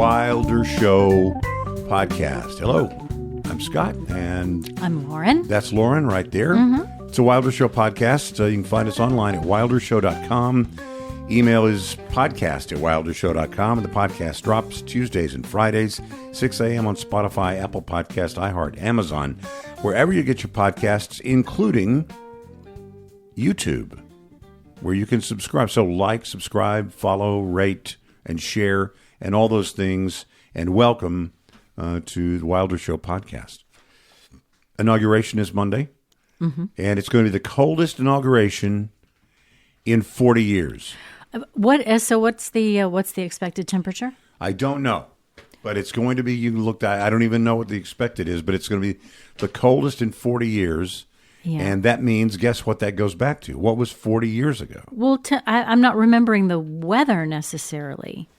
Wilder Show podcast. Hello, I'm Scott, and I'm Lauren. That's Lauren right there. Mm-hmm. It's a Wilder Show podcast. You can find us online at wildershow.com. Email is podcast@wildershow.com, and the podcast drops Tuesdays and Fridays, 6 a.m. on Spotify, Apple Podcast, iHeart, Amazon, wherever you get your podcasts, including YouTube, where you can subscribe. So like, subscribe, follow, rate, and share, and all those things, and welcome to the Wilder Show podcast. Inauguration is Monday, and it's going to be the coldest inauguration in 40 years. So what's the expected temperature? I don't know, but it's going to be. You looked at. I don't even know what the expected is, but it's going to be the coldest in 40 years. Yeah. And that means, guess what that goes back to? What was 40 years ago? Well, I'm not remembering the weather necessarily.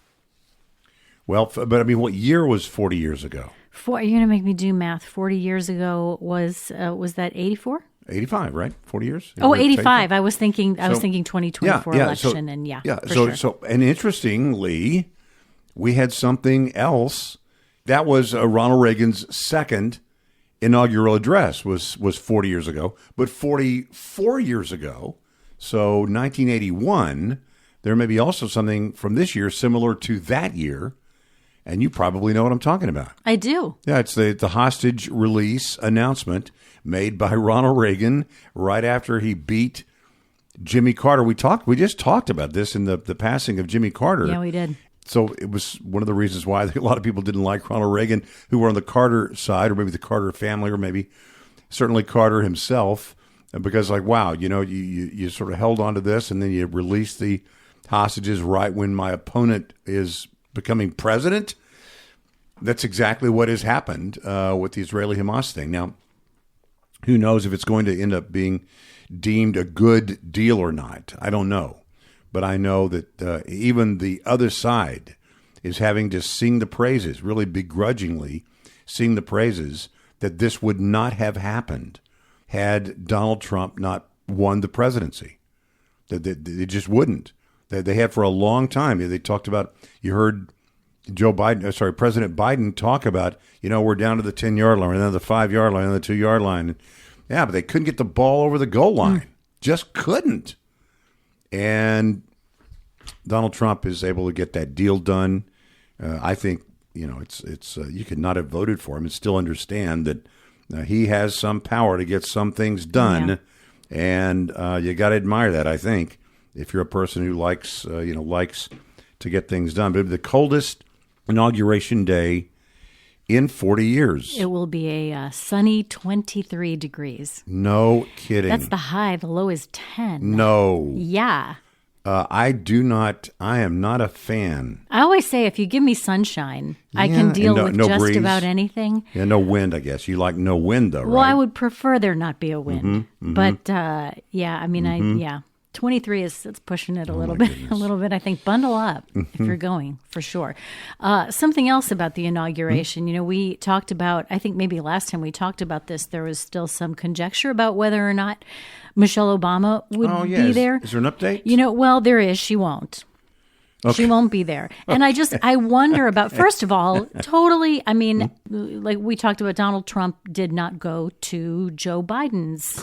Well, but I mean, what year was 40 years ago? You're going to make me do math. 40 years ago was that 84? 85, right? 40 years? Oh, 85. I was thinking 2024 election, and interestingly, we had something else. That was Ronald Reagan's second inaugural address was 40 years ago, but 44 years ago, so 1981, there may be also something from this year similar to that year, and you probably know what I'm talking about. I do. Yeah, it's the hostage release announcement made by Ronald Reagan right after he beat Jimmy Carter. We just talked about this in the passing of Jimmy Carter. Yeah, we did. So it was one of the reasons why a lot of people didn't like Ronald Reagan, who were on the Carter side, or maybe the Carter family, or maybe certainly Carter himself, because wow, you sort of held on to this, and then you released the hostages right when my opponent is becoming president. That's exactly what has happened with the Israeli-Hamas thing. Now, who knows if it's going to end up being deemed a good deal or not? I don't know. But I know that even the other side is having to sing the praises, really begrudgingly sing the praises, that this would not have happened had Donald Trump not won the presidency. That it just wouldn't. They had for a long time. They talked about, you heard President Biden talk about, we're down to the 10-yard line, and then the 5-yard line, and the 2-yard line. Yeah, but they couldn't get the ball over the goal line. Just couldn't. And Donald Trump is able to get that deal done. I think, it's you could not have voted for him and still understand that he has some power to get some things done. Yeah. And you got to admire that, I think, if you're a person who likes to get things done. But the coldest inauguration day in 40 years. It will be a sunny 23 degrees. No kidding. That's the high. The low is 10. No. Yeah. I am not a fan. I always say if you give me sunshine, I can deal with just breeze. About anything. Yeah, no wind, I guess. You like no wind, though, right? Well, I would prefer there not be a wind. But, 23 it's pushing it a little bit. Goodness. A little bit, I think. Bundle up if you're going, for sure. Something else about the inauguration. We talked about, I think maybe last time we talked about this, there was still some conjecture about whether or not Michelle Obama would be there. Is there an update? Well, there is. She won't. Okay. She won't be there. And I wonder about, first of all, totally, like we talked about, Donald Trump did not go to Joe Biden's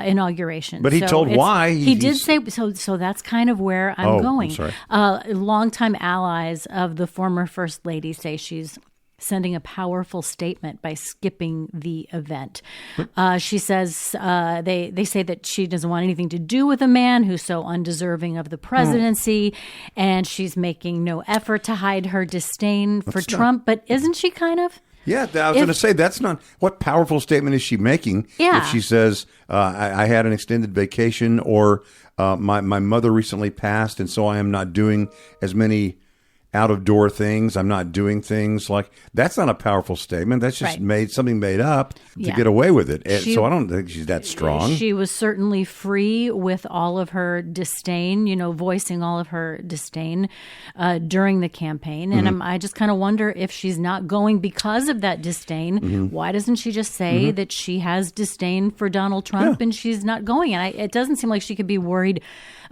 inauguration. But he told why. He did say, so that's kind of where I'm going. I'm sorry. Longtime allies of the former First Lady say she's sending a powerful statement by skipping the event. She says they say that she doesn't want anything to do with a man who's so undeserving of the presidency, and she's making no effort to hide her disdain for Trump. But isn't she kind of? Yeah, I was going to say, that's not, what powerful statement is she making if she says, I had an extended vacation, or my mother recently passed, and so I am not doing as many out-of-door things. I'm not doing things like, that's not a powerful statement. That's just something made up to get away with it. So I don't think she's that strong. She was certainly free with all of her disdain, voicing all of her disdain during the campaign. And I just kind of wonder if she's not going because of that disdain. Why doesn't she just say that she has disdain for Donald Trump and she's not going? And it doesn't seem like she could be worried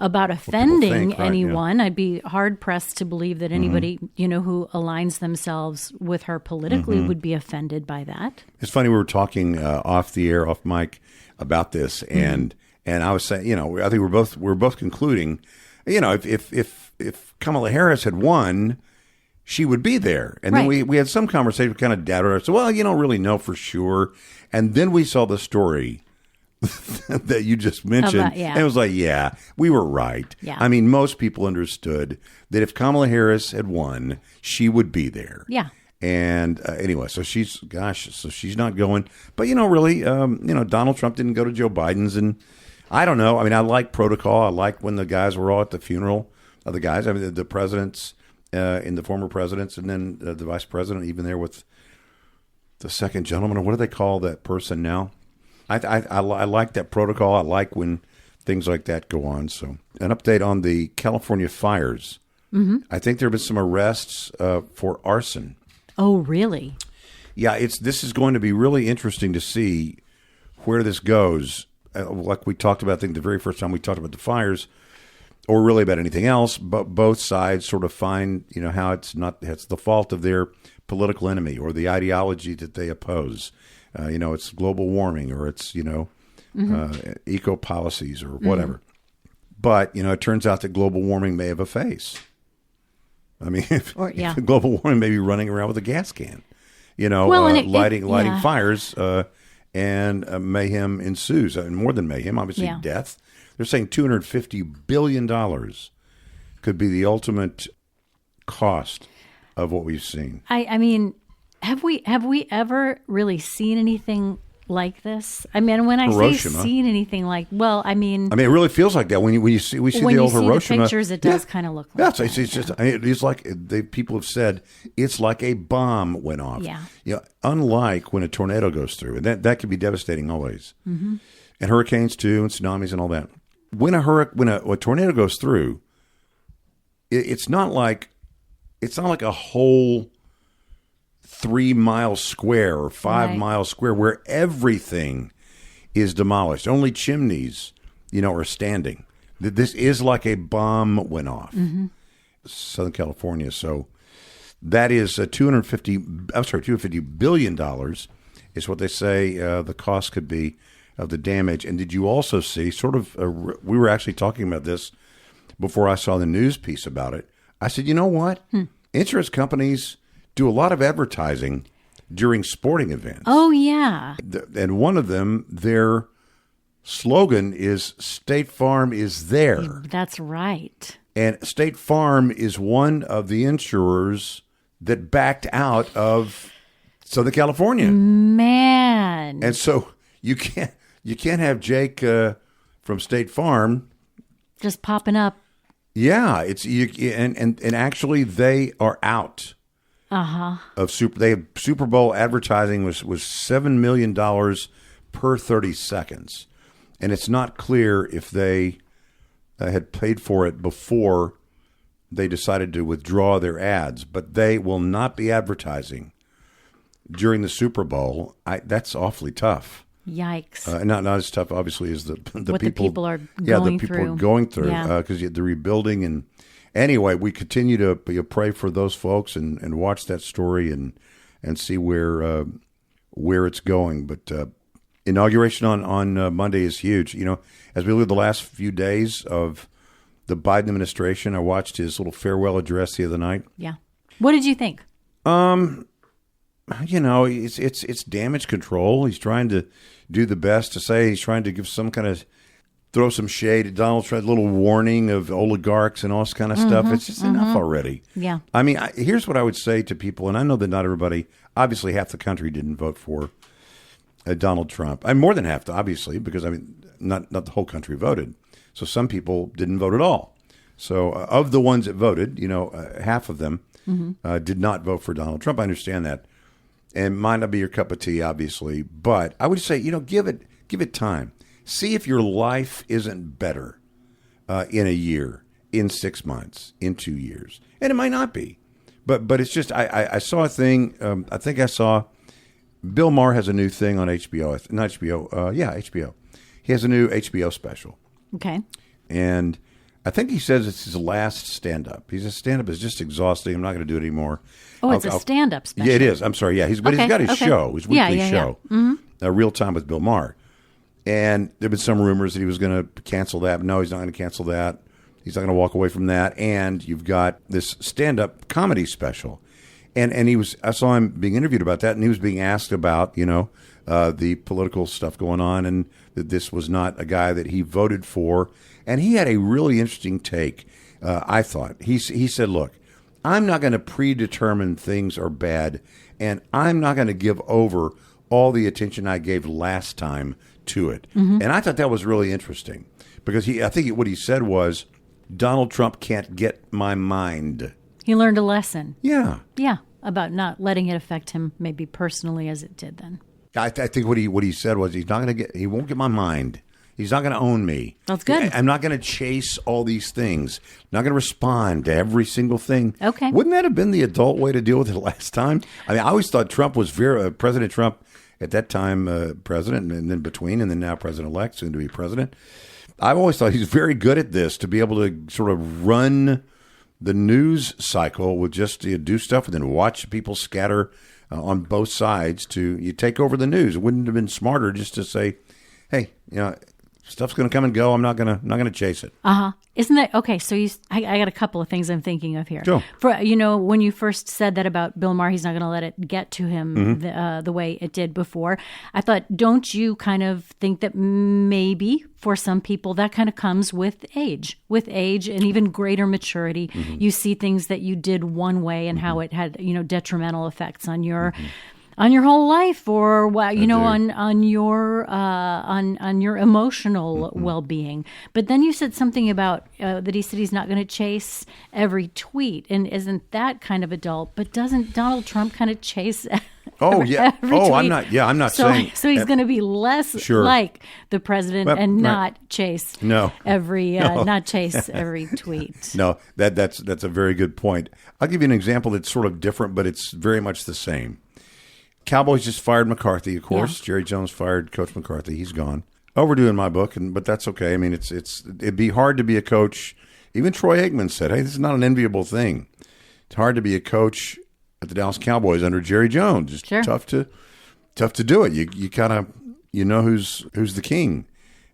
about think, offending right, yeah. anyone. I'd be hard pressed to believe that anybody, who aligns themselves with her politically would be offended by that. It's funny, we were talking off the air, off mic, about this, and I was saying, I think we're both concluding, if Kamala Harris had won, she would be there. And then Right. we had some conversation, we kind of doubted her. So, well, you don't really know for sure. And then we saw the story that you just mentioned. And it was like, yeah, we were right. Yeah. I mean, most people understood that if Kamala Harris had won, she would be there. Yeah. And anyway, so she's not going. But, really, Donald Trump didn't go to Joe Biden's. And I don't know. I mean, I like protocol. I like when the guys were all at the funeral of the guys. I mean, the presidents and the former presidents, and then the vice president, even there with the second gentleman, or what do they call that person now? I like that protocol. I like when things like that go on. So, an update on the California fires. Mm-hmm. I think there have been some arrests for arson. Oh, really? Yeah, this is going to be really interesting to see where this goes. Like we talked about, I think the very first time we talked about the fires, or really about anything else, but both sides sort of find, how it's the fault of their political enemy or the ideology that they oppose. It's global warming, or it's, eco policies or whatever. But, it turns out that global warming may have a face. I mean, if global warming may be running around with a gas can, lighting fires, and mayhem ensues. And more than mayhem, obviously death. They're saying $250 billion could be the ultimate cost of what we've seen. I mean, have we ever really seen anything like this? I mean, when I Hiroshima. say seen anything like, I mean, it really feels like that when we see the old Hiroshima. The pictures, it does kind of look like that. It's just it's like people have said it's like a bomb went off. Yeah. Unlike when a tornado goes through, and that can be devastating always, and hurricanes too, and tsunamis and all that. When a tornado goes through, it's not like a whole 3 mile square or 5 mile square where everything is demolished. Only chimneys, are standing. This is like a bomb went off. Southern California. So that is $250 billion is what they say the cost could be of the damage. And did you also see we were actually talking about this before I saw the news piece about it. I said, you know what? Insurance companies do a lot of advertising during sporting events. Oh, yeah. And one of them, their slogan is State Farm is there. That's right. And State Farm is one of the insurers that backed out of Southern California. Man. And so you can't have Jake from State Farm just popping up. Yeah, and actually they are out. Of Super Bowl advertising was $7 million per 30 seconds, and it's not clear if they had paid for it before they decided to withdraw their ads. But they will not be advertising during the Super Bowl. That's awfully tough. Yikes! Not as tough, obviously, as the people are going through. Because the rebuilding and. Anyway, we continue to pray for those folks and watch that story and see where it's going. But inauguration on Monday is huge. As we look at the last few days of the Biden administration, I watched his little farewell address the other night. Yeah. What did you think? It's damage control. He's trying to do the best to say. He's trying to give some kind of throw some shade at Donald Trump, a little warning of oligarchs and all this kind of stuff. It's just enough already. Yeah. I mean, here's what I would say to people, and I know that not everybody, obviously half the country didn't vote for Donald Trump. More than half, obviously, because, not the whole country voted. So some people didn't vote at all. So of the ones that voted, half of them did not vote for Donald Trump. I understand that. And might not be your cup of tea, obviously. But I would say, give it time. See if your life isn't better in a year, in 6 months, in 2 years. And it might not be. But it's just, I saw a thing, I think I saw, Bill Maher has a new thing on HBO. Not HBO, HBO. He has a new HBO special. Okay. And I think he says it's his last stand-up. He says stand-up is just exhausting. I'm not going to do it anymore. Oh, it's a stand-up special. Yeah, it is. I'm sorry. Yeah, he's got his show, his weekly show, Real Time with Bill Maher. And there have been some rumors that he was going to cancel that. But no, he's not going to cancel that. He's not going to walk away from that. And you've got this stand-up comedy special. And I saw him being interviewed about that, and he was being asked about, the political stuff going on, and that this was not a guy that he voted for. And he had a really interesting take, I thought. He said, look, I'm not going to predetermine things are bad, and I'm not going to give over all the attention I gave last time to it. And I thought that was really interesting because I think what he said was, Donald Trump can't get my mind. He learned a lesson. Yeah. Yeah, about not letting it affect him maybe personally as it did then. I think what he said was he won't get my mind. He's not going to own me. That's good. I'm not going to chase all these things. Not going to respond to every single thing. Okay. Wouldn't that have been the adult way to deal with it last time? I mean, I always thought Trump was President Trump at that time, president, and then between, and then now president-elect, soon to be president. I've always thought he's very good at this, to be able to sort of run the news cycle with just do stuff and then watch people scatter on both sides you take over the news. It wouldn't have been smarter just to say, hey, stuff's going to come and go. I'm not going to chase it. Isn't that okay? So I got a couple of things I'm thinking of here. Sure. For when you first said that about Bill Maher, he's not going to let it get to him the way it did before. I thought, don't you kind of think that maybe for some people that kind of comes with age and even greater maturity? You see things that you did one way and how it had detrimental effects on your. On your whole life, or on your emotional well-being. But then you said something about that he said he's not going to chase every tweet, and isn't that kind of adult? But doesn't Donald Trump kind of chase? Every tweet? I'm not. Yeah, I'm not saying. So he's going to be less like the president and not chase not chase every tweet. No, that's a very good point. I'll give you an example that's sort of different, but it's very much the same. Cowboys just fired McCarthy, of course. Yeah. Jerry Jones fired Coach McCarthy. He's gone. Overdue in my book, but that's okay. I mean, it'd be hard to be a coach. Even Troy Aikman said, "Hey, this is not an enviable thing. It's hard to be a coach at the Dallas Cowboys under Jerry Jones. It's tough to do it. You kind of who's the king,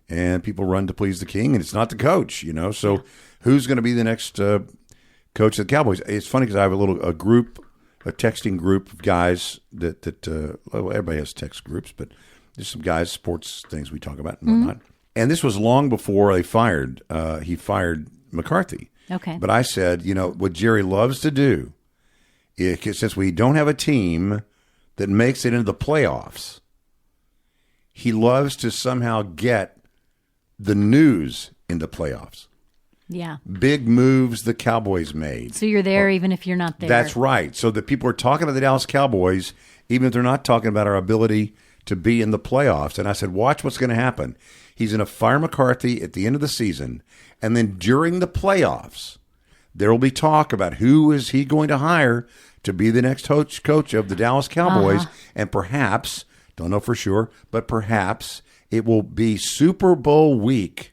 and people run to please the king, and it's not the coach. So who's going to be the next coach of the Cowboys? It's funny because I have a texting group of guys that everybody has text groups, but there's some guys, sports things we talk about and whatnot. And this was long before he fired McCarthy. Okay. But I said, what Jerry loves to do, since we don't have a team that makes it into the playoffs, he loves to somehow get the news in the playoffs. Yeah. Big moves the Cowboys made. So you're there even if you're not there. That's right. So that people are talking to the Dallas Cowboys, even if they're not talking about our ability to be in the playoffs. And I said, watch what's going to happen. He's going to fire McCarthy at the end of the season. And then during the playoffs, there will be talk about who is he going to hire to be the next coach of the Dallas Cowboys. And perhaps, don't know for sure, but perhaps it will be Super Bowl week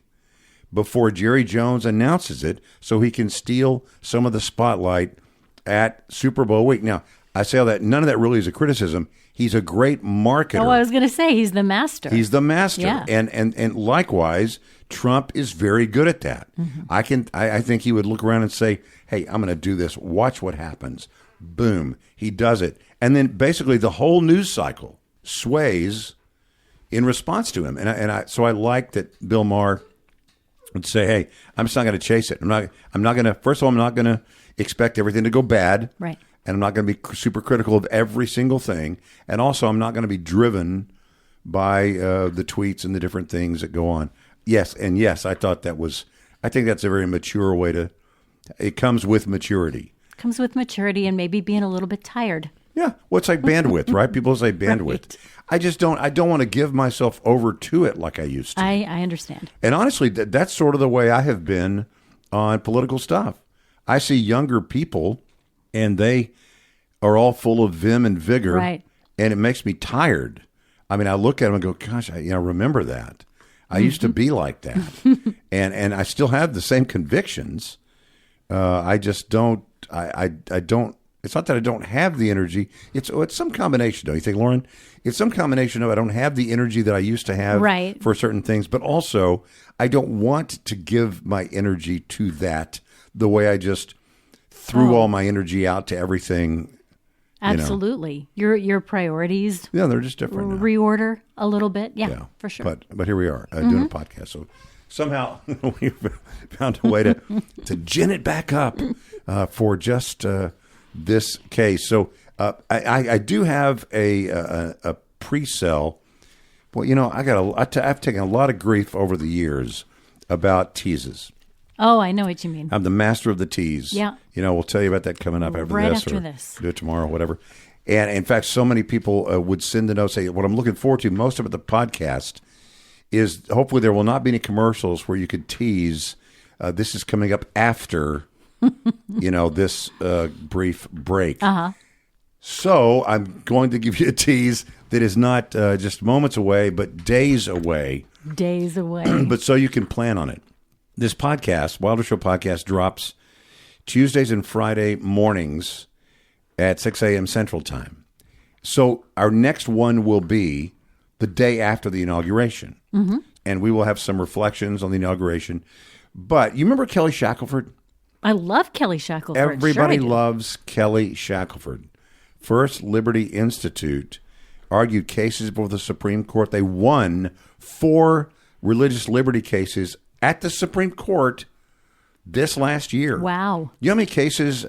before Jerry Jones announces it, so he can steal some of the spotlight at Super Bowl week. Now, I say all that, none of that really is a criticism. He's a great marketer. Oh, I was going to say, he's the master. He's the master. Yeah. And likewise, Trump is very good at that. I think he would look around and say, hey, I'm going to do this. Watch what happens. Boom. He does it. And then basically the whole news cycle sways in response to him. So I like that Bill Maher would say, hey, I'm just not going to chase it. I'm not going to, first of all, I'm not going to expect everything to go bad. Right. And I'm not going to be super critical of every single thing. And also, I'm not going to be driven by the tweets and the different things that go on. Yes, I thought I think that's a very mature way it comes with maturity. Comes with maturity and maybe being a little bit tired. Yeah. Well, it's like bandwidth, right? People say bandwidth. Right. I don't want to give myself over to it like I used to. I understand. And honestly, that's sort of the way I have been on political stuff. I see younger people and they are all full of vim and vigor. Right. And it makes me tired. I mean, I look at them and go, gosh, I remember that. I used to be like that, and I still have the same convictions. I just don't. I don't. It's not that I don't have the energy. It's some combination, don't you think, Lauren? It's some combination of I don't have the energy that I used to have for certain things, but also I don't want to give my energy to that the way I just threw all my energy out to everything. Absolutely. Your priorities. Yeah, they're just different now. Reorder a little bit. Yeah, for sure. But here we are doing a podcast. So somehow we've found a way to gin it back up for just this case. So I do have a pre-sell. Well, I've taken a lot of grief over the years about teases. Oh, I know what you mean. I'm the master of the tease. Yeah. We'll tell you about that coming up after right this. after or this. Do it tomorrow, whatever. And in fact, so many people would send the note, say, what I'm looking forward to most about the podcast is hopefully there will not be any commercials where you could tease this is coming up after, this brief break. Uh-huh. So I'm going to give you a tease that is not just moments away, but days away. Days away. But so you can plan on it. This podcast, Wilder Show podcast, drops Tuesdays and Friday mornings at 6 a.m. Central Time. So our next one will be the day after the inauguration. Mm-hmm. And we will have some reflections on the inauguration. But you remember Kelly Shackelford? I love Kelly Shackelford. Everybody loves Kelly Shackelford. First Liberty Institute argued cases before the Supreme Court. They won 4 religious liberty cases at the Supreme Court this last year. Wow. You know how many cases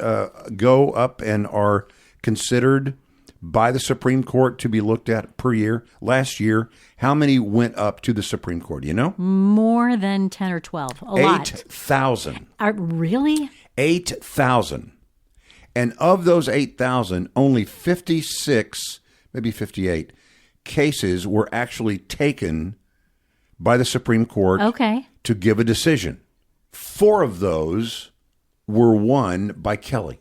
go up and are considered by the Supreme Court to be looked at per year? Last year, how many went up to the Supreme Court? Do you know? More than 10 or 12. A lot. 8,000. Really? 8,000. And of those 8,000, only 56, maybe 58 cases were actually taken by the Supreme Court to give a decision. 4 of those were won by Kelly.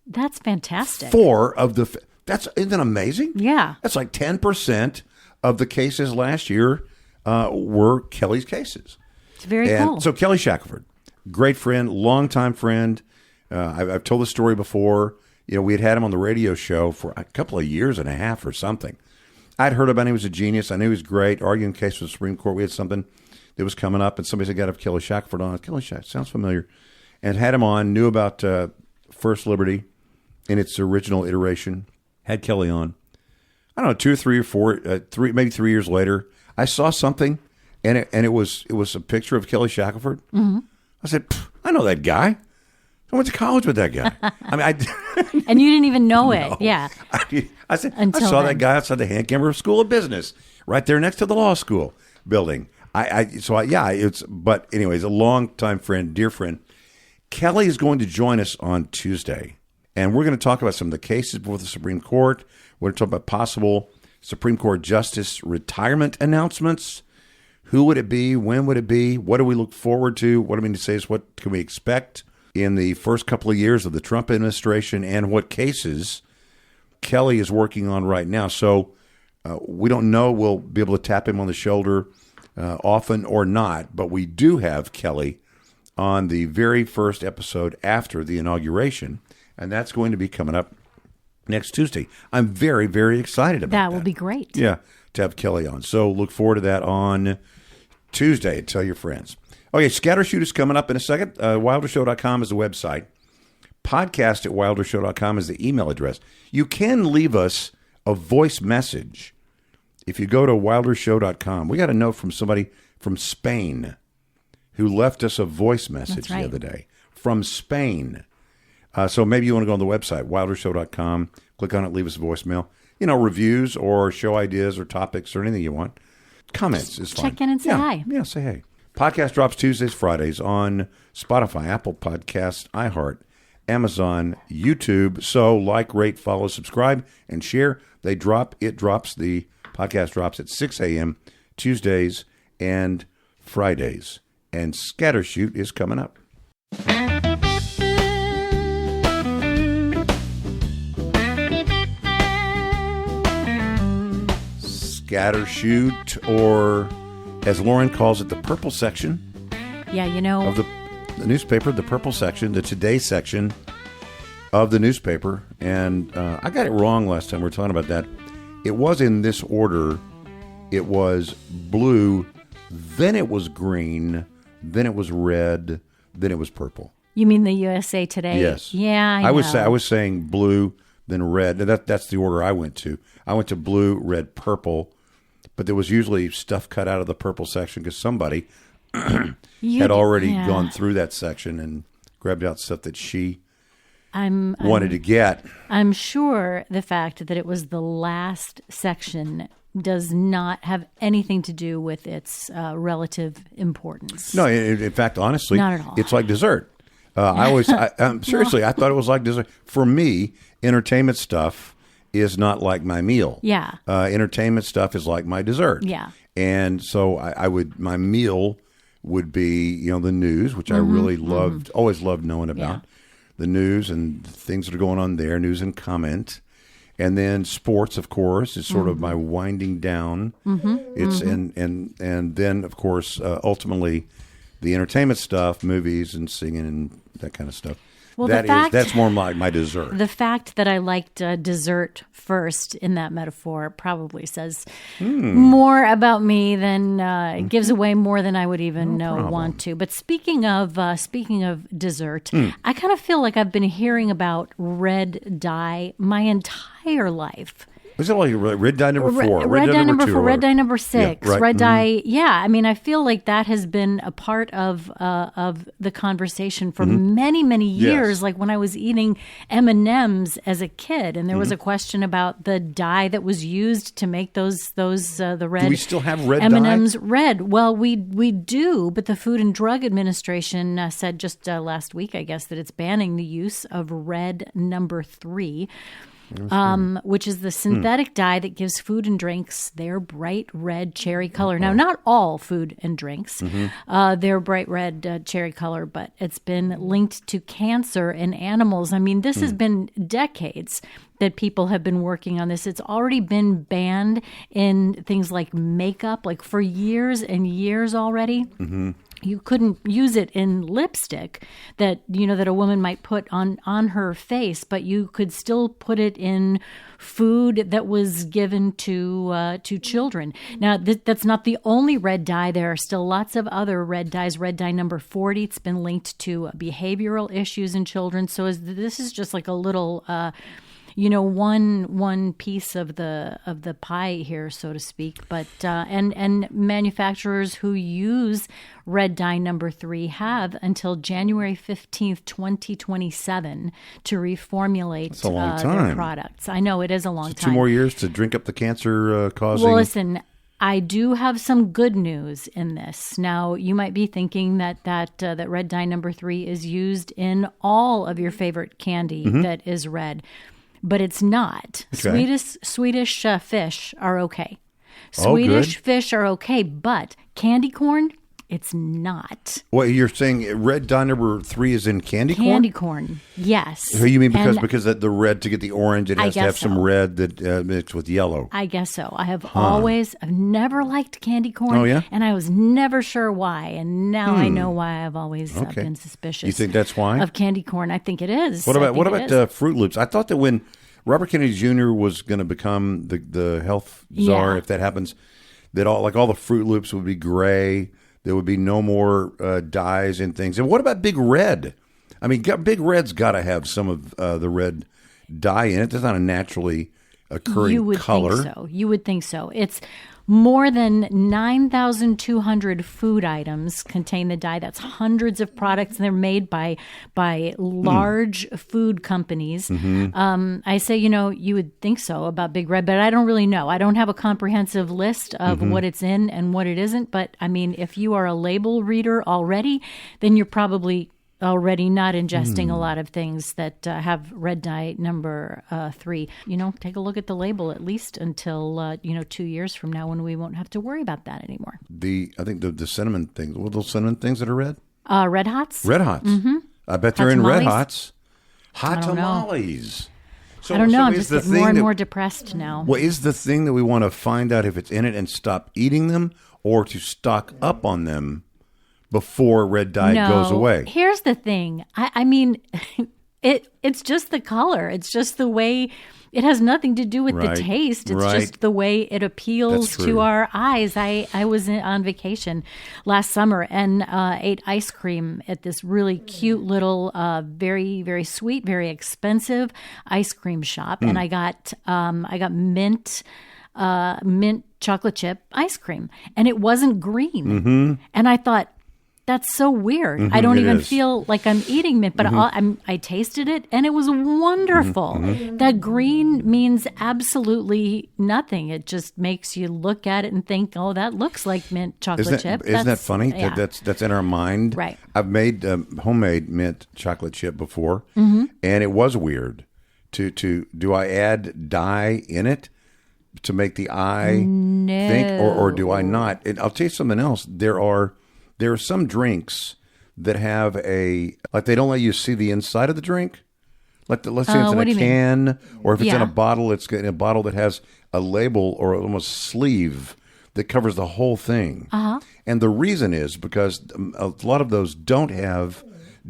That's fantastic. 4 of the... isn't that amazing? Yeah. That's like 10% of the cases last year were Kelly's cases. It's very cool. So Kelly Shackelford, great friend, longtime friend. I've told the story before. We had him on the radio show for a couple of years and a half or something. I'd heard about him. He was a genius. I knew he was great. Arguing case with the Supreme Court. We had something that was coming up, and somebody said, got to have Kelly Shackelford on. Kelly Shackelford sounds familiar. And had him on, knew about First Liberty in its original iteration. Had Kelly on. I don't know, 2 or 3 or 4, maybe 3 years later, I saw something, and it was a picture of Kelly Shackelford. Mm-hmm. I said, I know that guy. I went to college with that guy. And you didn't even know it. Yeah. I saw that guy outside the Hank-Emmer School of Business, right there next to the law school building. But anyways, a longtime friend, dear friend. Kelly is going to join us on Tuesday, and we're going to talk about some of the cases before the Supreme Court. We're going to talk about possible Supreme Court justice retirement announcements. Who would it be? When would it be? What do we look forward to? What I mean to say is, what can we expect in the first couple of years of the Trump administration, and what cases Kelly is working on right now? So we don't know. We'll be able to tap him on the shoulder often or not, but we do have Kelly on the very first episode after the inauguration, and that's going to be coming up next Tuesday. I'm very, very excited about that. That will be great. Yeah, to have Kelly on. So look forward to that on Tuesday. Tell your friends. Okay, Scattershoot is coming up in a second. WilderShow.com is the website. Podcast at WilderShow.com is the email address. You can leave us a voice message if you go to WilderShow.com. We got a note from somebody from Spain who left us a voice message the other day from Spain. So maybe you want to go on the website, WilderShow.com, click on it, leave us a voicemail. Reviews or show ideas or topics or anything you want. Comments is fine. Check in and say hi. Yeah, say hey. Podcast drops Tuesdays, Fridays on Spotify, Apple Podcasts, iHeart, Amazon, YouTube. So like, rate, follow, subscribe, and share. The podcast drops at 6 a.m. Tuesdays and Fridays. And Scattershoot is coming up. Scattershoot, or as Lauren calls it, the purple section Yeah, you know. of the newspaper, the purple section, the Today section of the newspaper. And I got it wrong last time we were talking about that. It was in this order. It was blue, then it was green, then it was red, then it was purple. You mean the USA Today? Yes. Yeah, I was saying blue, then red. That's the order I went to. I went to blue, red, purple, but there was usually stuff cut out of the purple section because somebody had already gone through that section and grabbed out stuff that she wanted to get. I'm sure the fact that it was the last section does not have anything to do with its relative importance. No, in fact, honestly, not at all. It's like dessert. Seriously, I thought it was like dessert. For me, entertainment stuff is not like my meal. Yeah. Entertainment stuff is like my dessert. Yeah. And so my meal would be, the news, which I really loved, always loved knowing about. The news and things that are going on there, news and comment. And then sports, of course, is sort of my winding down. It's and then, of course, ultimately, the entertainment stuff, movies and singing and that kind of stuff. Well, that's more like my dessert. The fact that I liked dessert first in that metaphor probably says more about me than it gives away more than I would even want to. But speaking of dessert, I kind of feel like I've been hearing about red dye my entire life. Was it like red dye number 4? Red dye number 4, red dye number 6, yeah, right. red dye. Yeah, I mean, I feel like that has been a part of the conversation for many, many years. Yes. Like when I was eating M&Ms as a kid, and there was a question about the dye that was used to make the red. Do we still have red M&Ms dye? red? Well, we do, but the Food and Drug Administration said just last week, I guess, that it's banning the use of red number 3. Which is the synthetic dye that gives food and drinks their bright red cherry color. Now, not all food and drinks, their bright red cherry color, but it's been linked to cancer in animals. I mean, this has been decades that people have been working on this. It's already been banned in things like makeup, like for years and years already. You couldn't use it in lipstick that a woman might put on her face, but you could still put it in food that was given to children. Now, that's not the only red dye. There are still lots of other red dyes. Red dye number 40, it's been linked to behavioral issues in children. So this is just like a little one piece of the pie here, so to speak. But and manufacturers who use red dye number 3 have until January 15th, 2027 to reformulate their products. I know it is a long time. 2 more years to drink up the cancer causing. Well, listen, I do have some good news in this. Now, you might be thinking that red dye number 3 is used in all of your favorite candy that is red. But it's not. Okay. Swedish fish are okay. Swedish fish are okay, but candy corn, it's not. Well, you're saying red dye number 3 is in candy corn? Candy corn, yes. So you mean because the red, to get the orange, it has to have some red that mixed with yellow? I guess so. I've never liked candy corn. Oh, yeah? And I was never sure why. And now I know why I've always been suspicious. You think that's why? Of candy corn. I think it is. What about Fruit Loops? I thought that when Robert Kennedy Jr. was going to become the health czar, if that happens, that all the Fruit Loops would be gray. There would be no more dyes and things. And what about Big Red? I mean, Big Red's got to have some of the red dye in it. That's not a naturally occurring color. You would think so. It's more than 9,200 food items contain the dye. That's hundreds of products. They're made by large food companies. I say, you would think so about Big Red, but I don't really know. I don't have a comprehensive list of what it's in and what it isn't. But I mean, if you are a label reader already, then you're probably already not ingesting a lot of things that have red dye number 3. Take a look at the label at least until 2 years from now when we won't have to worry about that anymore. I think the cinnamon things. What are those cinnamon things that are red? Red Hots. Red Hots. I bet they're in Red Hots. Hot tamales. I don't know. I'm is just the getting thing more and that- more depressed now. Well, is the thing that we want to find out if it's in it and stop eating them, or to stock up on them before red dye goes away? Here's the thing. I mean, it's just the color. It's just the way. It has nothing to do with Right, the taste. It's right. just the way it appeals That's true. to our eyes. I was on vacation last summer and ate ice cream at this really cute little, very, very sweet, very expensive ice cream shop, and I got mint chocolate chip ice cream, and it wasn't green. And I thought, that's so weird. I don't it even is. feel like I'm eating mint, but I tasted it, and it was wonderful. That green means absolutely nothing. It just makes you look at it and think, "Oh, that looks like mint chocolate chip." Isn't that funny? Yeah. That's in our mind. Right. I've made homemade mint chocolate chip before, and it was weird. Do I add dye in it to make the eye think, or do I not? And I'll tell you something else. There are some drinks that have like they don't let you see the inside of the drink. Let's say it's in what do a you mean? can, or if it's in Yeah. a bottle, it's in a bottle that has a label or almost sleeve that covers the whole thing. And the reason is because a lot of those don't have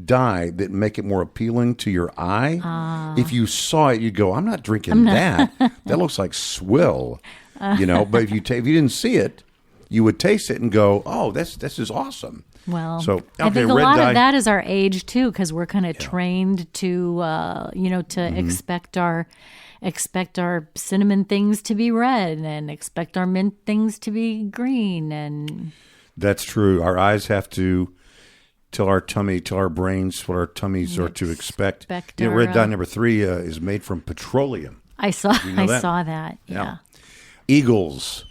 dye that make it more appealing to your eye. If you saw it, you'd go, "I'm not drinking that. That looks like swill." But if you didn't see it, you would taste it and go, "Oh, this is awesome." Well, So I think a red lot dye- of that is our age too, because we're kind of trained to, expect our cinnamon things to be red and expect our mint things to be green, and That's true. Our eyes have to tell our brains what our tummies are to expect. Expect Red our, dye number 3 is made from petroleum. I saw that? saw that. Yeah. Eagles.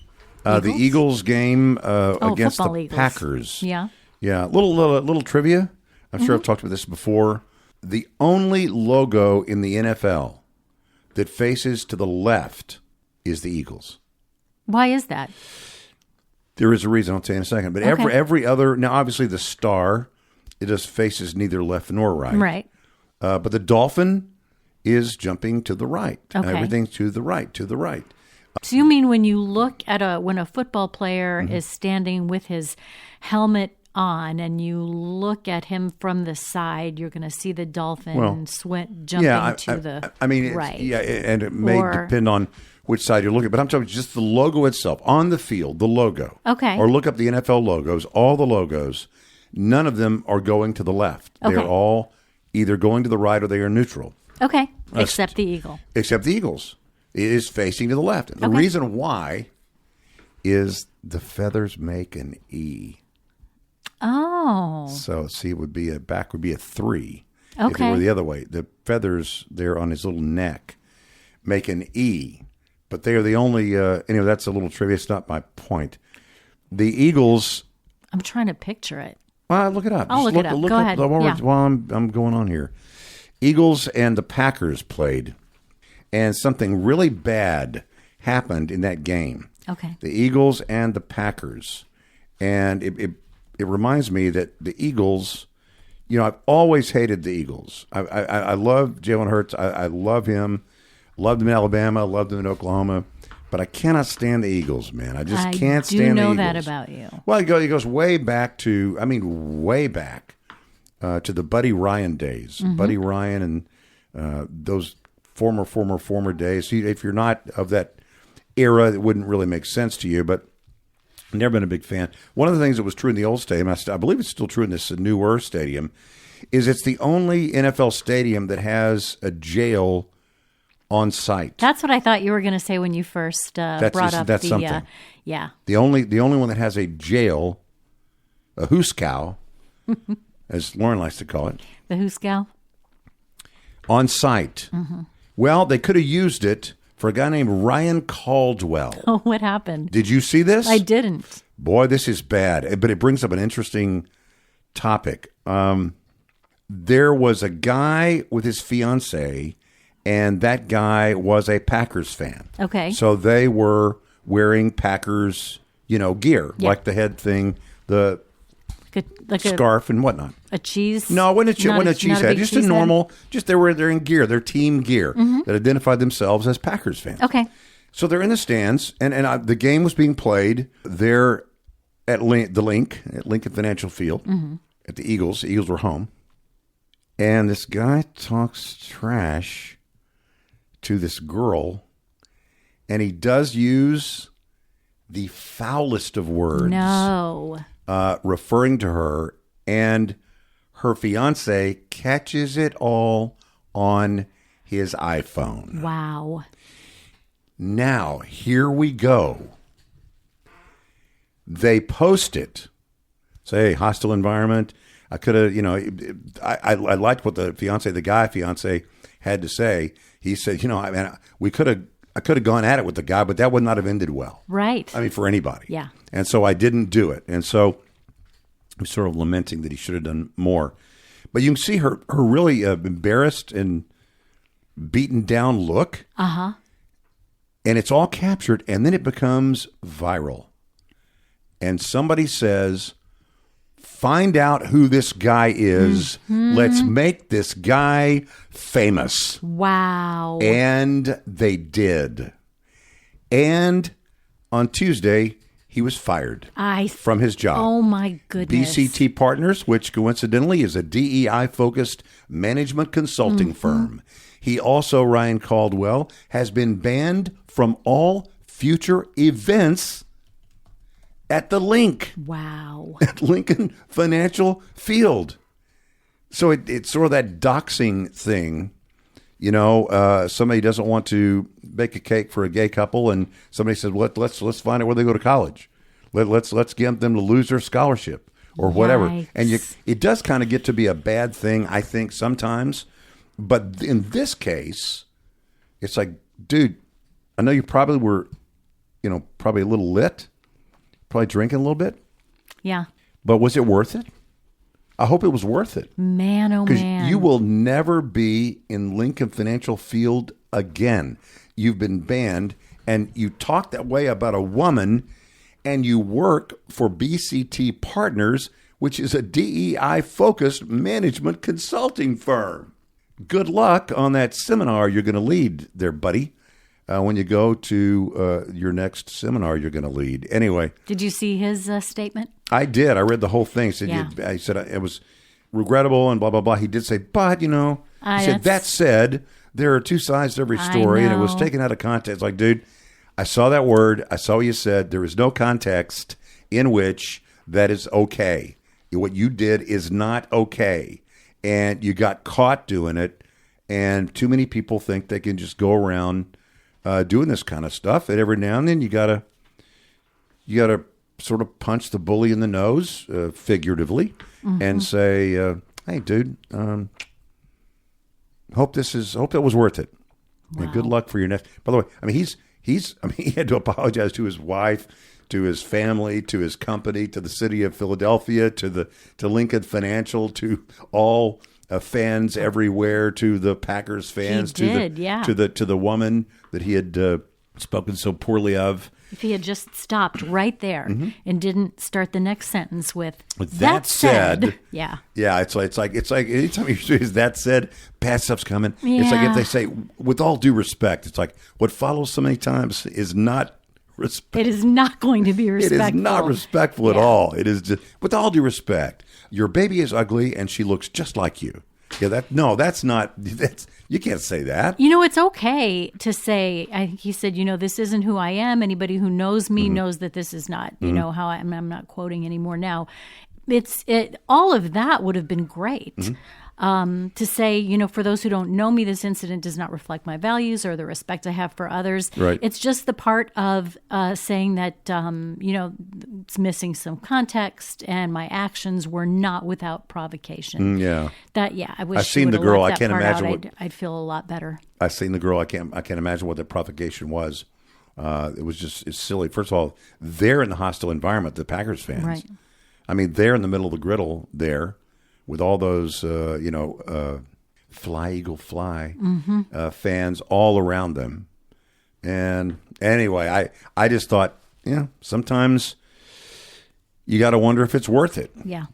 The Eagles game against the football Eagles. Packers. Yeah. Yeah. Little trivia. I'm sure I've talked about this before. The only logo in the NFL that faces to the left is the Eagles. Why is that? There is a reason. I'll tell you in a second. But Okay. every other, now obviously the star, it just faces neither left nor right. Right. But the dolphin is jumping to the right. Okay. Everything's to the right, to the right. So you mean when you look at when a football player is standing with his helmet on and you look at him from the side, you're going to see the dolphin jumping to the I mean, right. and it may depend on which side you're looking at. But I'm talking just the logo itself on the field, the logo. Okay. Or look up the NFL logos, all the logos. None of them are going to the left. Okay. They're all either going to the right or they are neutral. Okay, except the eagle. Except the Eagles. It is facing to the left. And the reason why is the feathers make an E. Oh. So see, would be a 3. If it Okay. were the other way, the feathers there on his little neck make an E. But they are the only. Anyway, that's a little trivia. It's not my point. The Eagles. I'm trying to picture it. Look it up. I'll Just look it up. Go ahead. While I'm going on here. Eagles and the Packers played, and something really bad happened in that game. Okay. The Eagles and the Packers, and it reminds me that the Eagles. I've always hated the Eagles. I love Jalen Hurts. I love him. Loved him in Alabama. Loved him in Oklahoma. But I cannot stand the Eagles, man. I just can't stand the Eagles. I do know that about you. Well, he goes way back to, way back to the Buddy Ryan days. Buddy Ryan and those former days. If you're not of that era, it wouldn't really make sense to you, but I've never been a big fan. One of the things that was true in the old stadium, I believe it's still true in this newer stadium, is it's the only NFL stadium that has a jail on site. That's what I thought you were going to say when you first brought up that's the something. yeah. The only one that has a jail, a hooskow, as Lauren likes to call it, The Hooskow. on site. Well, they could have used it for a guy named Ryan Caldwell. Oh, what happened? Did you see this? I didn't. Boy, this is bad, but it brings up an interesting topic. There was a guy with his fiancée, and that guy was a Packers fan. Okay. So they were wearing Packers, gear, Yeah. like the head thing, the like scarf and whatnot. a cheese. No, it wasn't a cheese head. Just a normal. Just they're in gear. They're team gear that identified themselves as Packers fans. Okay. So they're in the stands, and the game was being played there at the Link at Lincoln Financial Field at the Eagles. The Eagles were home, and this guy talks trash to this girl, and he does use the foulest of words. No. Referring to her, and her fiance catches it all on his iPhone. Wow. Now, here we go. They post it. Say, hey, hostile environment. I could have, I liked what the guy fiance had to say. He said, I could have gone at it with the guy, but that would not have ended well. Right. I mean, for anybody. Yeah. And so I didn't do it. And so I'm sort of lamenting that he should have done more. But you can see her really embarrassed and beaten down look. Uh-huh. And it's all captured, and then it becomes viral. And somebody says, find out who this guy is. Let's make this guy famous. Wow. And they did. And on Tuesday, he was fired from his job. Oh, my goodness. BCT Partners, which coincidentally is a DEI-focused management consulting firm. He also, Ryan Caldwell, has been banned from all future events at the Link. Wow. At Lincoln Financial Field. So it's sort of that doxing thing. Somebody doesn't want to bake a cake for a gay couple, and somebody says, let's find out where they go to college. Let's get them to lose their scholarship or whatever. Yikes. And it does kind of get to be a bad thing, I think, sometimes. But in this case, it's like, dude, I know you probably were, probably a little lit, probably drinking a little bit. Yeah. But was it worth it? I hope it was worth it. Man, oh Because man. you will never be in Lincoln Financial Field again. You've been banned, and you talk that way about a woman, and you work for BCT Partners, which is a DEI-focused management consulting firm. Good luck on that seminar you're going to lead there, buddy, when you go to your next seminar you're going to lead. Anyway. Did you see his statement? I did. I read the whole thing. Yeah. He said it was regrettable and blah, blah, blah. He did say, but, he said, that said, there are two sides to every story, and it was taken out of context. Like, dude, I saw that word. I saw what you said. There is no context in which that is okay. What you did is not okay. And you got caught doing it, and too many people think they can just go around doing this kind of stuff. And every now and then, you gotta sort of punch the bully in the nose, figuratively, and say, "Hey, dude, hope that was worth it. Wow. And good luck for your next." By the way, I mean he had to apologize to his wife, to his family, to his company, to the city of Philadelphia, to Lincoln Financial, to all fans everywhere, to the Packers fans, to the woman that he had spoken so poorly of. If he had just stopped right there and didn't start the next sentence with that said, yeah, it's like anytime you say that said, bad stuff's coming. Yeah. It's like if they say, with all due respect, it's like what follows so many times is not respect. It is not going to be respectful. It is not respectful at all. It is just, with all due respect, your baby is ugly and she looks just like you. Yeah, that's you can't say that. It's okay to say, he said, this isn't who I am. Anybody who knows me knows that this is not, how I'm not quoting anymore now. All of that would have been great. To say, for those who don't know me, this incident does not reflect my values or the respect I have for others. Right. It's just the part of saying that, it's missing some context and my actions were not without provocation. Yeah. I wish I've seen the girl. I can't imagine what I'd feel a lot better. I've seen the girl. I can't imagine what the provocation was. It's silly. First of all, they're in the hostile environment, the Packers fans. Right. I mean, they're in the middle of the griddle there, with all those, fly, eagle, fly fans all around them. And anyway, I just thought, sometimes you got to wonder if it's worth it. Yeah.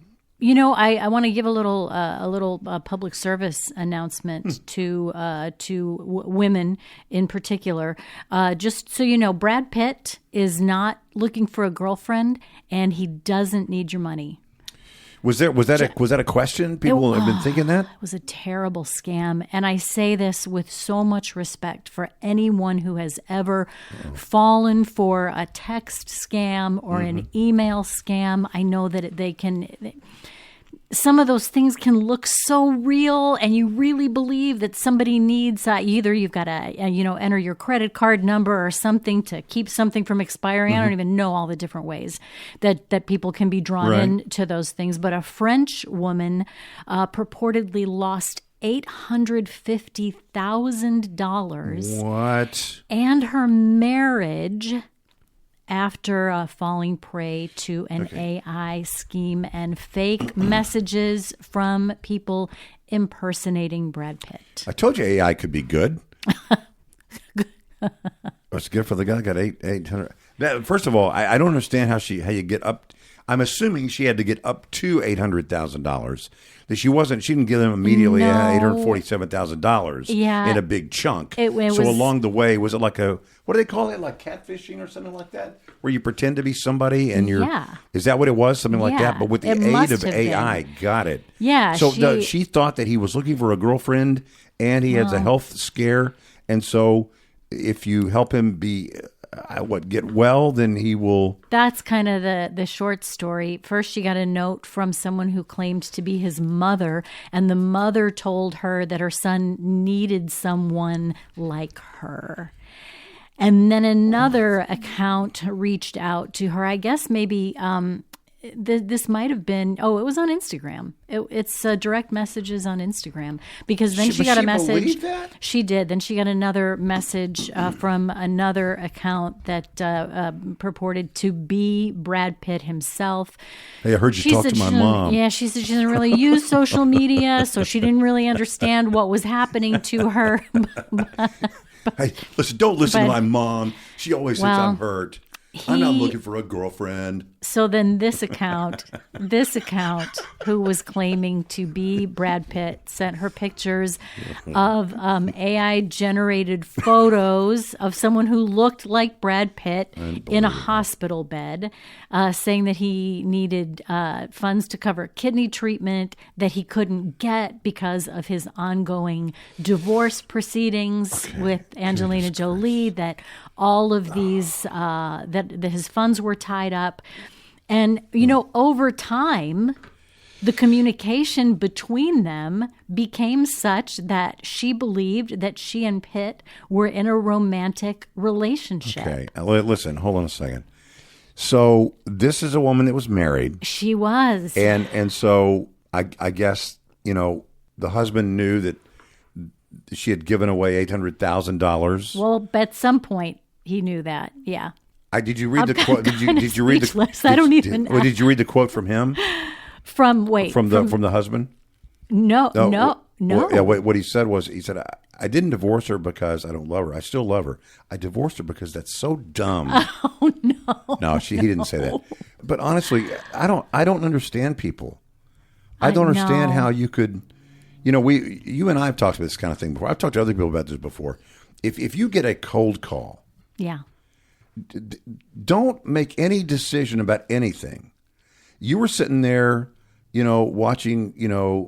I want to give a little public service announcement to women in particular. Just so you know, Brad Pitt is not looking for a girlfriend, and he doesn't need your money. Was that a question? People have been thinking that? It was a terrible scam. And I say this with so much respect for anyone who has ever fallen for a text scam or an email scam. I know that some of those things can look so real, and you really believe that somebody needs either you've got to enter your credit card number or something to keep something from expiring. I don't even know all the different ways that people can be drawn into those things. But a French woman purportedly lost $850,000. What? And her marriage after falling prey to an AI scheme and fake messages from people impersonating Brad Pitt. I told you AI could be good. It's good for the guy that got 800. First of all, I don't understand how you get up. I'm assuming she had to get up to $800,000. That she didn't give them immediately $847,000 in a big chunk. It so along the way, was it like what do they call it? Like catfishing or something like that? Where you pretend to be somebody and you're, is that what it was? Something like that? But with the aid of AI, got it. Yeah. So she thought that he was looking for a girlfriend and he has a health scare. And so if you help him get well, then he will. That's kind of the short story. First, she got a note from someone who claimed to be his mother, and the mother told her that her son needed someone like her. And then another account reached out to her. I guess maybe this might have been, it was on Instagram. It's direct messages on Instagram, because then she got a message. That? She did. Then she got another message from another account that purported to be Brad Pitt himself. Hey, I heard you talk to my mom. Yeah, she said she doesn't really use social media, so she didn't really understand what was happening to her. Hey, listen, don't listen to my mom. She always thinks I'm hurt. I'm not looking for a girlfriend. So then this account who was claiming to be Brad Pitt sent her pictures of AI-generated photos of someone who looked like Brad Pitt in a hospital bed, saying that he needed funds to cover kidney treatment that he couldn't get because of his ongoing divorce proceedings with Angelina Jolie, that all of these, that his funds were tied up. And, over time, the communication between them became such that she believed that she and Pitt were in a romantic relationship. Okay. Listen, hold on a second. So this is a woman that was married. She was. And so I guess, the husband knew that she had given away $800,000. Well, at some point he knew that. Yeah. Did you read the quote? Did you read the? I don't even know. Did you read the quote from him? From the husband? No. Yeah, what he said was, I didn't divorce her because I don't love her. I still love her. I divorced her because that's so dumb. Oh no. No, he didn't say that. But honestly, I don't understand people. I don't understand how you could, you and I have talked about this kind of thing before. I've talked to other people about this before. If you get a cold call, don't make any decision about anything. You were sitting there, watching,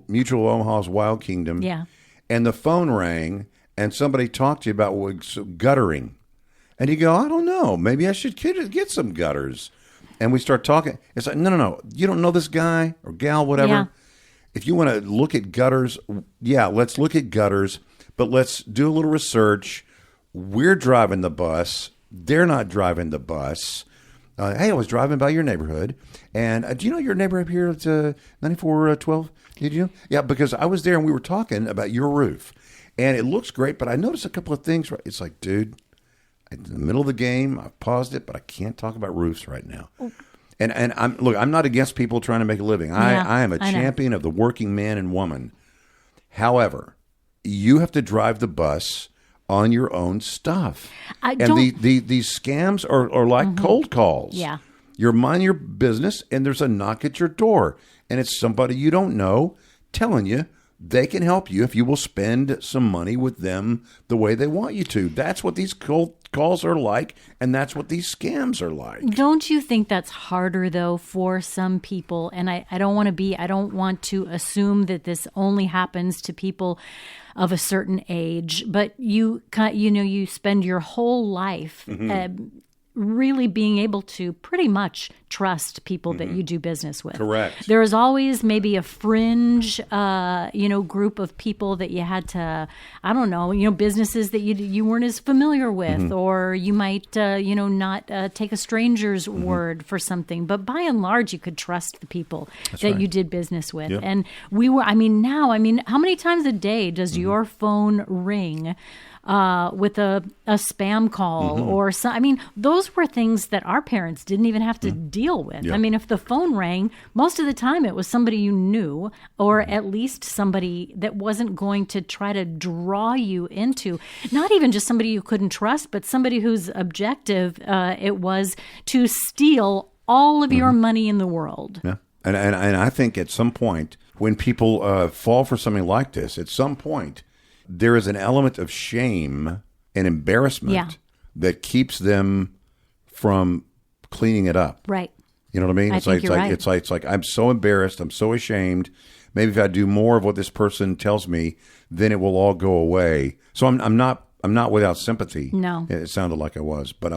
Mutual Omaha's Wild Kingdom. Yeah. And the phone rang and somebody talked to you about guttering. And you go, I don't know. Maybe I should get some gutters. And we start talking. It's like, no. You don't know this guy or gal, whatever. Yeah. If you want to look at gutters, let's look at gutters. But let's do a little research. We're driving the bus. They're not driving the bus. Hey, I was driving by your neighborhood, and do you know your neighbor up here at 9412? Did you? Yeah, because I was there and we were talking about your roof, and it looks great, but I noticed a couple of things. It's like, dude, in the middle of the game, I paused it, but I can't talk about roofs right now. And I'm not against people trying to make a living. I am a champion of the working man and woman. However, you have to drive the bus on your own stuff. These scams are like cold calls. Yeah. You're minding your business, and there's a knock at your door, and it's somebody you don't know telling you they can help you if you will spend some money with them the way they want you to. That's what these cold calls are like, and that's what these scams are like. Don't you think that's harder, though, for some people? And I don't want to assume that this only happens to people of a certain age, but you spend your whole life really being able to pretty much trust people that you do business with. Correct. There is always maybe a fringe, group of people that you had to, I don't know, businesses that you weren't as familiar with, or you might, not take a stranger's word for something. But by and large, you could trust the people that you did business with. Yep. And how many times a day does your phone ring with a spam call or some? Those were things that our parents didn't even have to deal with. Yeah. If the phone rang, most of the time it was somebody you knew, or at least somebody that wasn't going to try to draw you into, not even just somebody you couldn't trust, but somebody whose objective it was to steal all of your money in the world. Yeah. And I think at some point, when people fall for something like this, at some point, there is an element of shame and embarrassment that keeps them from cleaning it up. Right. You know what I mean? It's like I'm so embarrassed, I'm so ashamed. Maybe if I do more of what this person tells me, then it will all go away. So I'm not without sympathy. No. It sounded like I was, but I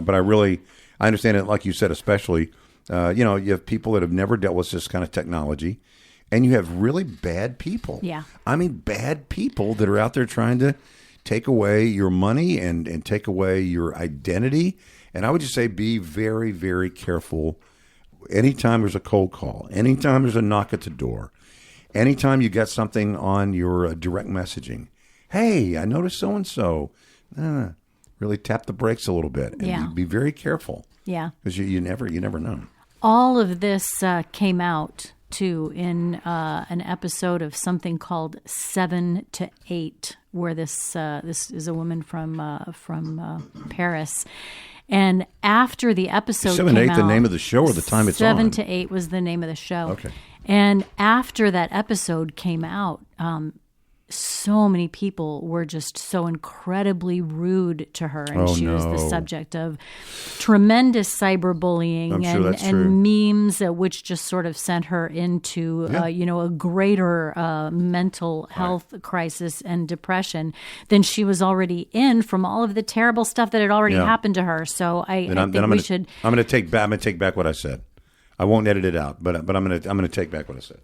understand it. Like you said, especially you have people that have never dealt with this kind of technology. And you have really bad people. Yeah. Bad people that are out there trying to take away your money and take away your identity. And I would just say be very, very careful. Anytime there's a cold call, anytime there's a knock at the door, anytime you get something on your direct messaging. Hey, I noticed so-and-so. Really tap the brakes a little bit and be very careful. Yeah. Because you never know. All of this came out too in an episode of something called 7 to 8, where this is a woman from Paris. And after the episode 7 came 8, out, the name of the show or the time it's on? 7 to 8 was the name of the show. Okay. And after that episode came out, so many people were just so incredibly rude to her, and she was the subject of tremendous cyberbullying and memes, which just sort of sent her into a greater mental health crisis and depression than she was already in from all of the terrible stuff that had already happened to her. So I think we should. I'm going to take back what I said. I won't edit it out, but I'm going to take back what I said.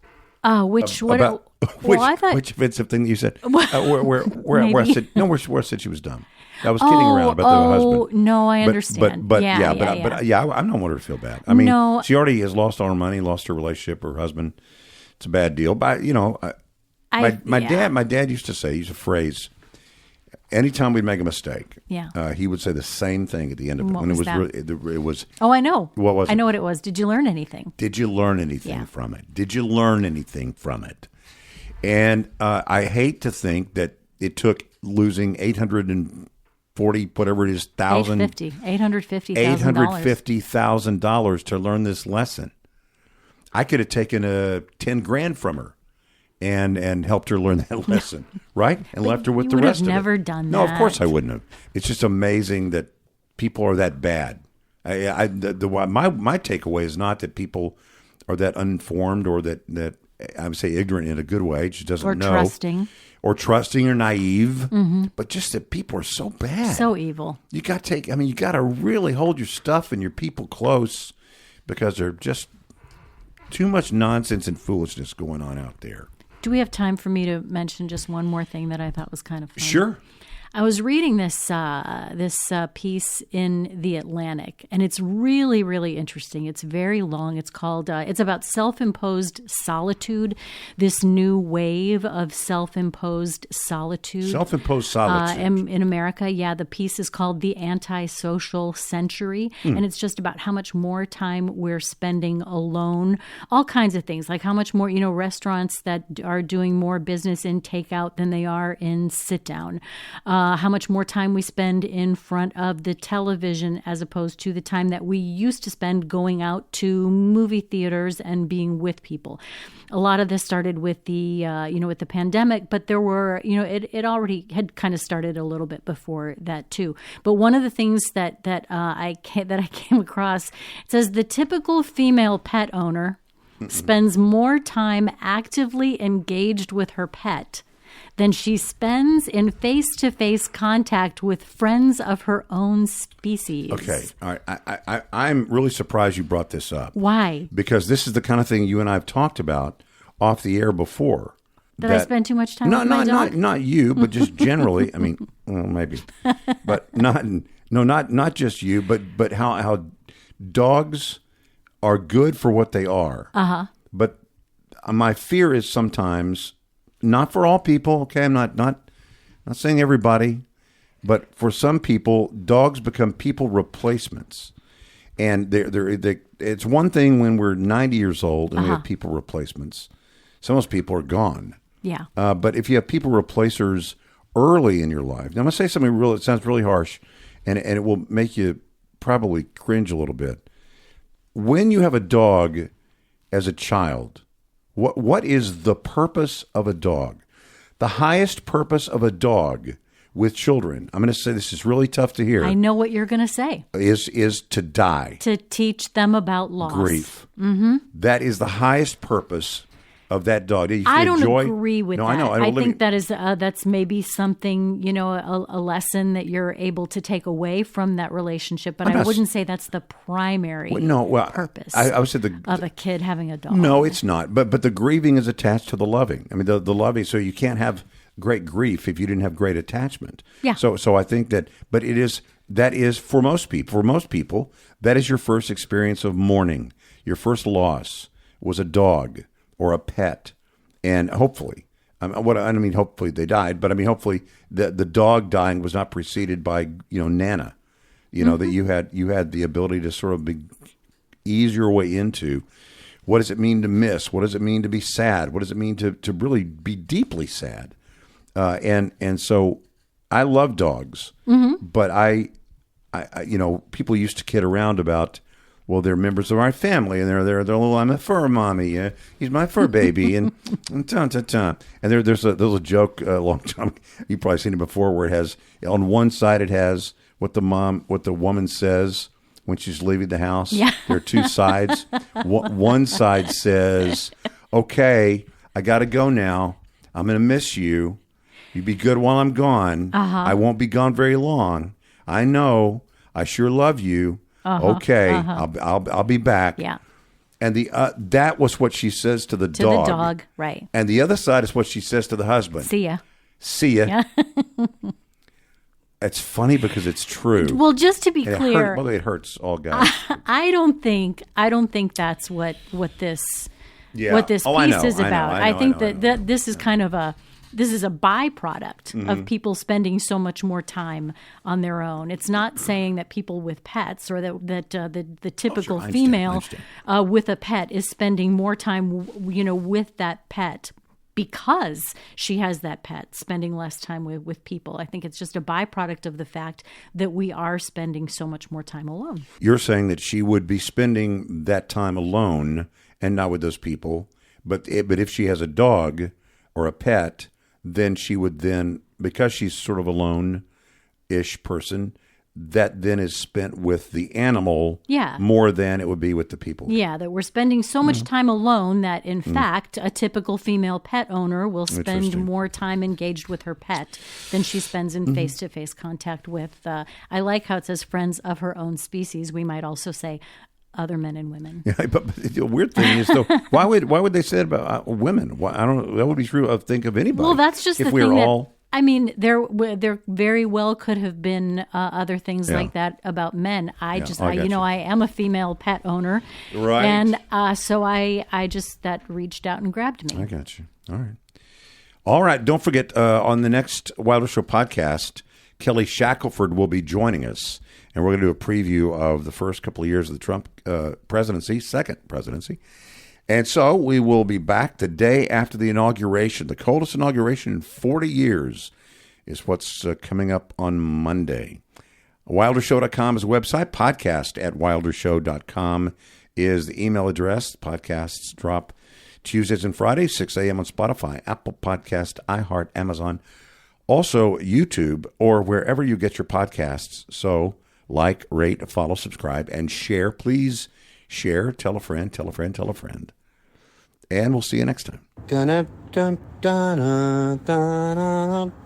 Which offensive thing that you said? Where I said she was dumb. I was kidding around about the husband. Oh no, I understand. But I don't want her to feel bad. I mean, she already has lost all her money, lost her relationship, her husband. It's a bad deal. But my dad used to say, use a phrase. Anytime we'd make a mistake, he would say the same thing at the end of it. What it was. Oh, I know. What was it? I know what it was. Did you learn anything? Did you learn anything from it? Did you learn anything from it? And I hate to think that it took losing $840, whatever it is, $850,000 to learn this lesson. I could have taken $10,000 from her. And helped her learn that lesson, right? And left her with the rest of it. You would have never done that. No, of course I wouldn't have. It's just amazing that people are that bad. My takeaway is not that people are that uninformed or that I would say ignorant in a good way. She doesn't know. Or trusting or naive. Mm-hmm. But just that people are so bad. So evil. You got to really hold your stuff and your people close because there's just too much nonsense and foolishness going on out there. Do we have time for me to mention just one more thing that I thought was kind of funny? Sure. I was reading this piece in The Atlantic, and it's really, really interesting. It's very long. It's called, it's about self-imposed solitude, this new wave of self-imposed solitude. Self-imposed solitude. In America, the piece is called The Antisocial Century, and it's just about how much more time we're spending alone, all kinds of things, like how much more, restaurants that are doing more business in takeout than they are in sit-down. how much more time we spend in front of the television as opposed to the time that we used to spend going out to movie theaters and being with people. A lot of this started with the, with the pandemic, but there were, it already had kind of started a little bit before that too. But one of the things that I came across, it says the typical female pet owner spends more time actively engaged with her pet than she spends in face-to-face contact with friends of her own species. Okay, all right. I'm really surprised you brought this up. Why? Because this is the kind of thing you and I have talked about off the air before. That I spend too much time with my dog? Not you, but just generally. I mean, well, maybe, but not just you, but how dogs are good for what they are. But my fear is sometimes, not for all people. Okay, I'm not saying everybody, but for some people, dogs become people replacements, and it's one thing when we're 90 years old and we have people replacements. Some of those people are gone. Yeah. But if you have people replacers early in your life, now I'm going to say something real. It sounds really harsh, and it will make you probably cringe a little bit. When you have a dog as a child, what is the purpose of a dog? The highest purpose of a dog with children, I'm going to say this is really tough to hear. I know what you're going to say. Is to die. To teach them about loss. Grief. Mm-hmm. That is the highest purpose of that dog. I don't agree with that. I know. I think that is that's maybe something, a lesson that you're able to take away from that relationship. But I wouldn't say that's the primary purpose I would say of a kid having a dog. No, it's not. But the grieving is attached to the loving. I mean, the loving. So you can't have great grief if you didn't have great attachment. Yeah. So I think that, but that is for most people. For most people, that is your first experience of mourning. Your first loss was a dog or a pet, and hopefully, hopefully they died, but hopefully the dog dying was not preceded by Nana, that you had the ability to sort of ease your way into what does it mean to miss, what does it mean to be sad, what does it mean to really be deeply sad, and so I love dogs, but I people used to kid around about, well, they're members of our family, and they're little. I'm a fur mommy. He's my fur baby, and ta. And there's a joke a long time. You've probably seen it before, where it has on one side it has what the woman says when she's leaving the house. Yeah. There are two sides. One side says, "Okay, I got to go now. I'm going to miss you. You be good while I'm gone. I won't be gone very long. I know. I sure love you." Okay, I'll be back. Yeah. And that was what she says to the dog. To the dog, right. And the other side is what she says to the husband. See ya. Yeah. It's funny because it's true. Well, just to be clear, it hurts all guys. I don't think that's what this piece is about. I think that this is kind of this is a byproduct of people spending so much more time on their own. It's not saying that people with pets or that the typical female with a pet is spending more time, with that pet because she has that pet, spending less time with people. I think it's just a byproduct of the fact that we are spending so much more time alone. You're saying that she would be spending that time alone and not with those people, but if she has a dog or a pet, then she would because she's sort of a lone-ish person, that then is spent with the animal more than it would be with the people. Yeah, that we're spending so much time alone that, in fact, a typical female pet owner will spend more time engaged with her pet than she spends in face-to-face contact with, I like how it says friends of her own species. We might also say other men and women. Yeah, but the weird thing is, though, why would they say it about women? I don't know. That would be true of think of anybody. Well, that's just the thing there very well could have been other things like that about men. I am a female pet owner, right? And so I just that reached out and grabbed me. I got you. All right. Don't forget on the next Wilder Show podcast, Kelly Shackelford will be joining us. And we're going to do a preview of the first couple of years of the Trump second presidency. And so we will be back the day after the inauguration, the coldest inauguration in 40 years is what's coming up on Monday. WilderShow.com is the website. Podcast at WilderShow.com is the email address. Podcasts drop Tuesdays and Fridays, 6 a.m. on Spotify, Apple Podcast, iHeart, Amazon, also YouTube, or wherever you get your podcasts. So like, rate, follow, subscribe, and share. Please share. Tell a friend, tell a friend, tell a friend. And we'll see you next time. Dun, dun, dun, dun, dun, dun, dun, dun.